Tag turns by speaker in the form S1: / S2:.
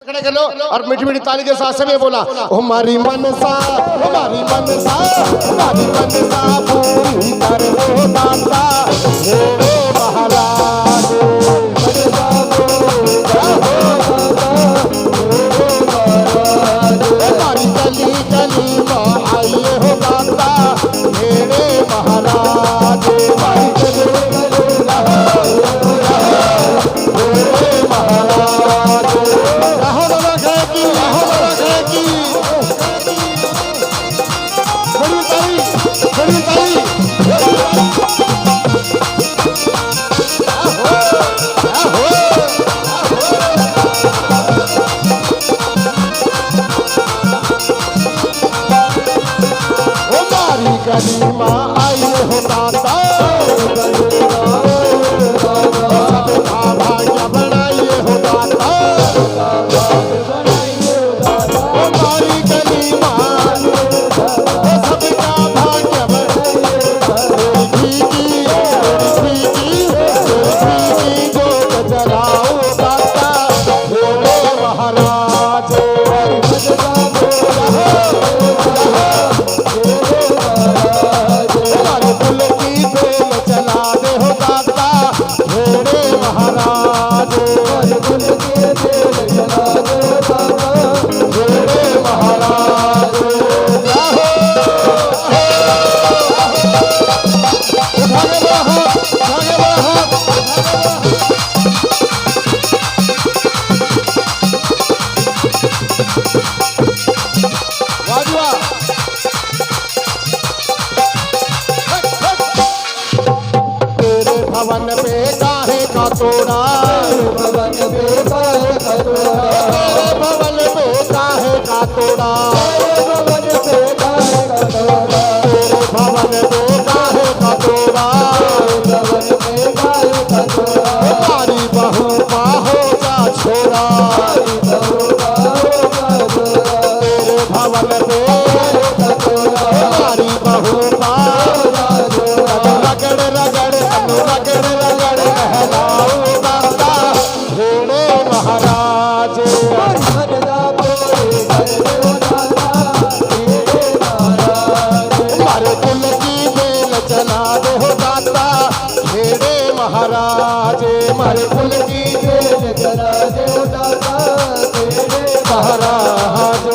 S1: खड़े कर लो और मीठी मीठी ताली के साथ सभी बोला हमारी मनसा हमारी मनसा हमारी मनसा पूरी कर दो दाता मेरे महाराज हमारी गली गली में आइए हो दाता मेरे महाराज हमारी गली मेरे महाराज गली माँ आई हो दाता सबका भाग्य बनाइए हो दाता हमारी गली माँ सबका भाग्य बनाइए गोद जलाओ दाता मेरे महाराज भवन पे काहे का तोड़ा भवन पे काहे का तोड़ा भवन पे काहे का तोड़ा भवन पे काहे का तोड़ा भवन पे काहे का तोड़ा भवन पे काहे का तोड़ा हमारी बहू बाहो का छोड़ा तेरे भवन पे हमारी बहू रगड़ रगड़ रगड़ रगड़ कहलाओ दाता मेरे महाराज हमारे कुल की बेल चला दे हो दाता मेरे महाराज हमारे कुल की बेल चला दे हो दाता मेरे महाराज